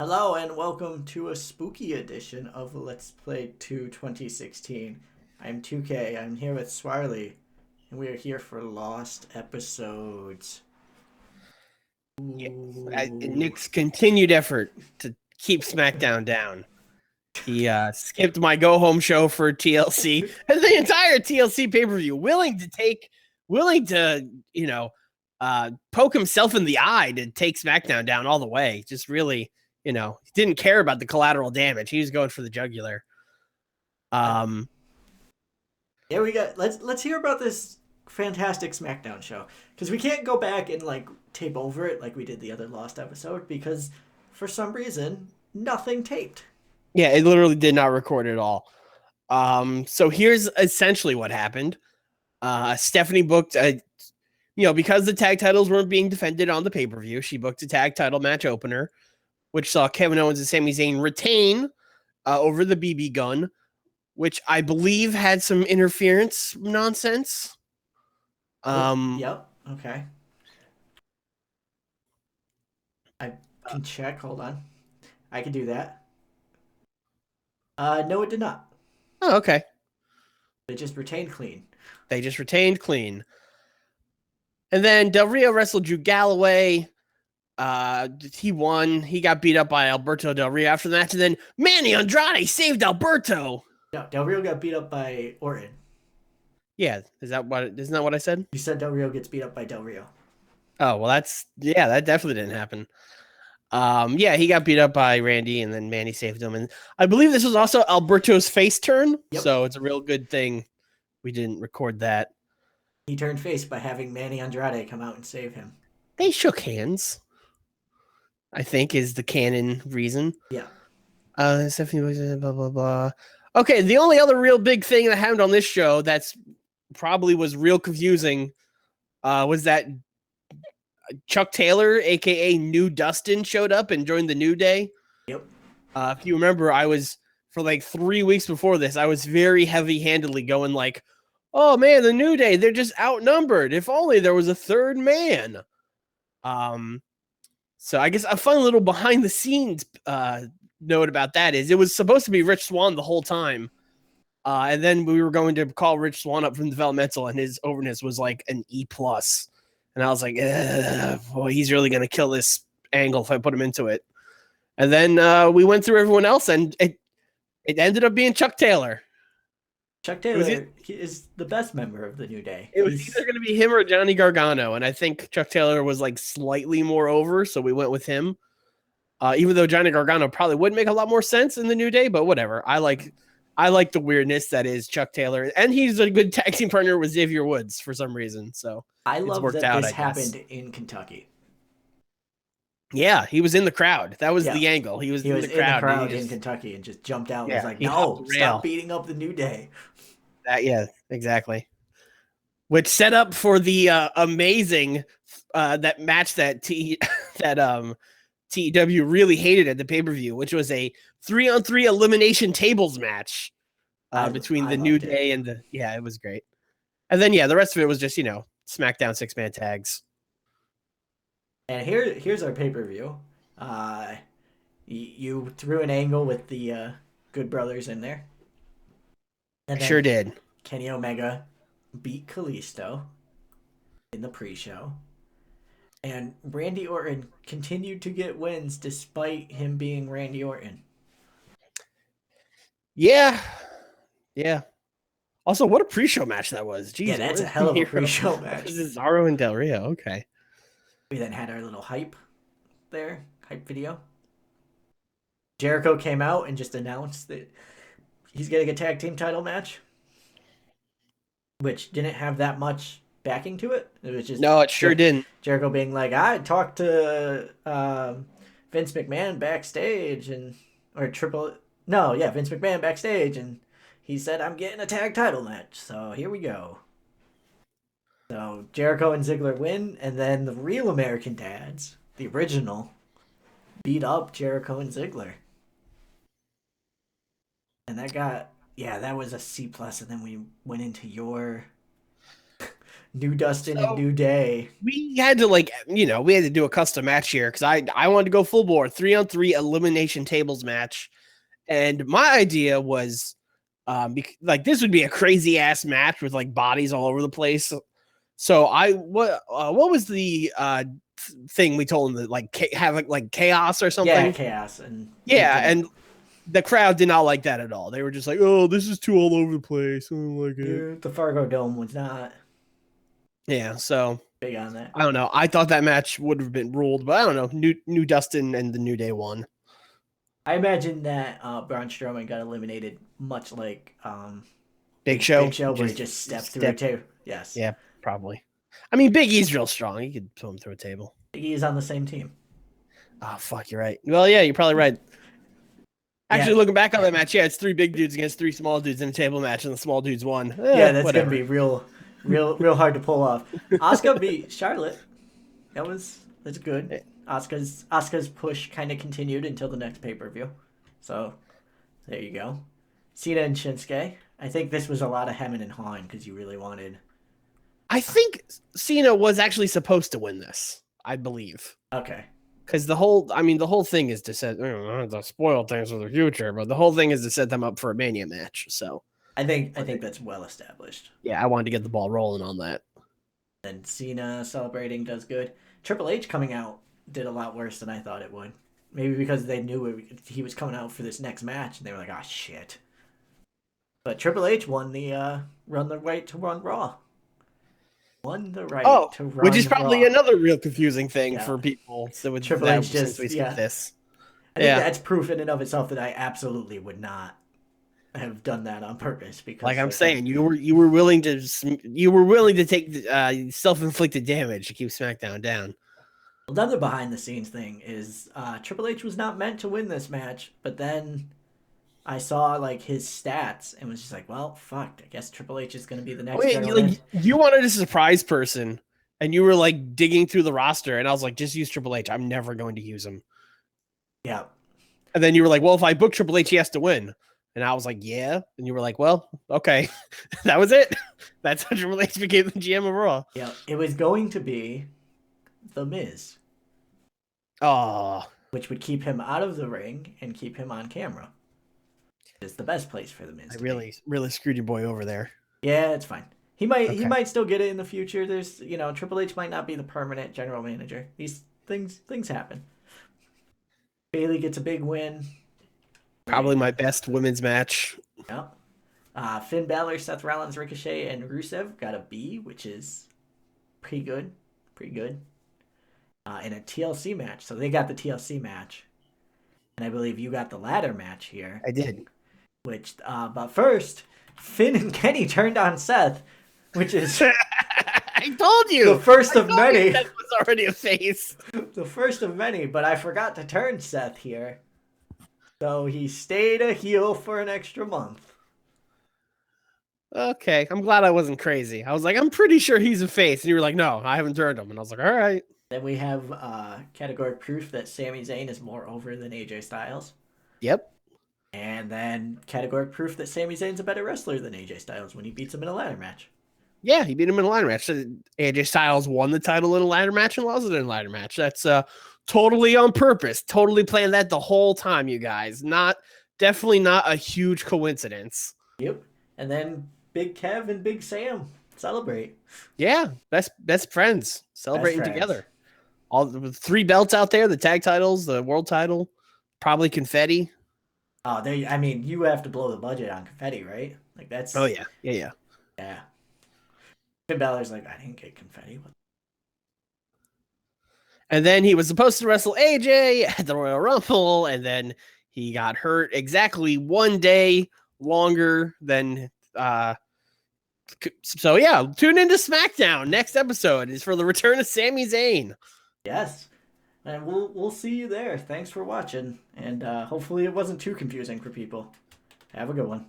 Hello and welcome to a spooky edition of Let's Play 2 2016. I'm 2K, I'm here with Swarley, and we are here for Lost Episodes. Yeah, Ooh. Nick's continued effort to keep SmackDown down. He skipped my go home show for TLC and the entire TLC pay per view, willing to poke himself in the eye to take SmackDown down all the way. Just really, he didn't care about the collateral damage. He was going for the jugular. Um, Yeah, let's hear about this fantastic SmackDown show because we can't go back and tape over it like we did the other Lost episode because for some reason nothing taped. yeah, it literally did not record at all. So here's essentially what happened. Stephanie booked because the tag titles weren't being defended on the pay per view, she booked a tag title match opener, which saw Kevin Owens and Sami Zayn retain over the BB gun, which I believe had some interference nonsense. Yep, okay. I can check, hold on. I can do that. No, it did not. Oh, okay. It just retained clean. They just retained clean. And then Del Rio wrestled Drew Galloway. He won. He got beat up by Alberto Del Rio after the match. And then Manny Andrade saved Alberto. No, Del Rio got beat up by Orton. Yeah, isn't that what I said? You said Del Rio gets beat up by Del Rio. Oh, well, that definitely didn't happen. Yeah, he got beat up by Randy, and then Manny saved him. And I believe this was also Alberto's face turn, Yep. so it's a real good thing we didn't record that. He turned face by having Manny Andrade come out and save him. They shook hands, I think, is the canon reason. Yeah. Stephanie, blah, blah, blah. Okay, the only other real big thing that happened on this show that's probably was real confusing was that Chuck Taylor, aka New Dustin, showed up and joined the New Day. Yep. If you remember, I was for like 3 weeks before this, I was very heavy-handedly going like, "Oh man, the New Day, they're just outnumbered. If only there was a third man." So I guess a fun little behind-the-scenes note about that is it was supposed to be Rich Swann the whole time, and then we were going to call Rich Swann up from developmental, and his overness was like an E+. And I was like, boy, he's really going to kill this angle if I put him into it. And then we went through everyone else, and it ended up being Chuck Taylor. Chuck Taylor is the best member of the New Day. It was either going to be him or Johnny Gargano, and I think Chuck Taylor was like slightly more over, so we went with him. Even though Johnny Gargano probably would make a lot more sense in the New Day, but whatever. I like the weirdness that is Chuck Taylor, and he's a good tag team partner with Xavier Woods for some reason. So I love that this happened in Kentucky. Yeah, he was in the crowd. That was the angle. He was in the crowd in Kentucky and just jumped out and was like, he "No, stop beating up the New Day." Exactly. Which set up for the amazing that match that TEW really hated at the pay-per-view, which was a 3-on-3 elimination tables match between the New Day and it was great. And then the rest of it was just, SmackDown 6-man tags. And here's our pay-per-view. You threw an angle with the Good Brothers in there. And sure did. Kenny Omega beat Kalisto in the pre-show. And Randy Orton continued to get wins despite him being Randy Orton. Yeah. Also, what a pre-show match that was. Jeez, yeah, that's a hell of a pre-show match. Cesaro and Del Rio. Okay. We then had our little hype video. Jericho came out and just announced that he's getting a tag team title match, which didn't have that much backing to it. It was just it sure didn't. Jericho being like, I talked to Vince McMahon backstage Vince McMahon backstage, and he said I'm getting a tag title match. So here we go. So Jericho and Ziggler win, and then the real American Dads, the original, beat up Jericho and Ziggler. And that was a C+, and then we went into your New Dustin and So New Day. we had to we had to do a custom match here because I wanted to go full bore 3-on-3 elimination tables match, and my idea was this would be a crazy ass match with like bodies all over the place. So what was the thing we told him that have like chaos or Yeah, something? chaos, and it Yeah, didn't. and the crowd did not like that at all. They were just like, "Oh, this is too all over the place. I don't like it." Yeah, the Fargo Dome was not Yeah, so big on that. I don't know. I thought that match would have been ruled, but I don't know. New Dustin and the New Day won. I imagine that Braun Strowman got eliminated, much like Big Show, Big Show, where he just stepped through a table. Yes, Yeah, probably. I mean, Big E's real strong. He could throw him through a table. Big E is on the same team. Oh, fuck, you're right. Well, yeah, you're probably right. Actually, Yeah, looking back on that match, yeah, it's 3 big dudes against 3 small dudes in a table match, and the small dudes won. yeah, that's Whatever. gonna be real hard to pull off. Asuka beat Charlotte. That's good. Asuka's push kind of continued until the next pay-per-view. So there you go. Cena and Shinsuke. I think this was a lot of hemming and hawing because you really wanted. I think Cena was actually supposed to win this. I believe. Okay. Because the whole thing is to set to spoil things for the future, but the whole thing is to set them up for a Mania match. So I think that's well established. yeah, I wanted to get the ball rolling on that. And Cena celebrating does good. Triple H coming out did a lot worse than I thought it would. Maybe because they knew he was coming out for this next match, and they were like, "Ah, shit." But Triple H won the run the right to run Raw. Won the right to run which is probably Raw. another real confusing thing Yeah. for people. So with Triple that, H just since we skipped this, I think that's proof in and of itself that I absolutely would not have done that on purpose. Because, like I'm saying, you were willing to take self-inflicted damage to keep SmackDown down. Another behind the scenes thing is Triple H was not meant to win this match, but then I saw like his stats and was just like, well, fuck. I guess Triple H is going to be the next. You wanted a surprise person, and you were like digging through the roster, and I was like, just use Triple H. I'm never going to use him. Yeah. And then you were like, well, if I book Triple H, he has to win. And I was like, yeah. And you were like, well, okay. That was it. That's how Triple H became the GM of Raw. Yeah. It was going to be The Miz. Oh. Which would keep him out of the ring and keep him on camera. It's the best place for The Miz. I really screwed your boy over there. Yeah, it's fine. He might still get it in the future. There's Triple H might not be the permanent general manager. These things happen. Bayley gets a big win. Probably my best women's match. Yeah. Finn Balor, Seth Rollins, Ricochet, and Rusev got a B, which is pretty good. Pretty good. In a TLC match. So they got the TLC match. And I believe you got the ladder match here. I did. But first, Finn and Kenny turned on Seth, which is I told you the first of many. Seth was already a face. The first of many, but I forgot to turn Seth here. So he stayed a heel for an extra month. Okay, I'm glad I wasn't crazy. I was like, I'm pretty sure he's a face. And you were like, no, I haven't turned him. And I was like, all right. Then we have categoric proof that Sami Zayn is more over than AJ Styles. Yep. And then categoric proof that Sami Zayn's a better wrestler than AJ Styles when he beats him in a ladder match. Yeah, he beat him in a ladder match. So AJ Styles won the title in a ladder match and lost it in a ladder match. That's totally on purpose. Totally planned that the whole time, you guys. Definitely not a huge coincidence. Yep. And then Big Kev and Big Sam celebrate. Yeah, best friends celebrating together. All the 3 belts out there, the tag titles, the world title, probably confetti. Oh, you have to blow the budget on confetti, right? Like that's. Oh yeah. Yeah. Finn Balor's like, I didn't get confetti. And then he was supposed to wrestle AJ at the Royal Rumble, and then he got hurt exactly 1 day longer than. So yeah, tune into SmackDown. Next episode is for the return of Sami Zayn. Yes, and we'll see you there. Thanks for watching, and hopefully it wasn't too confusing for people. Have a good one.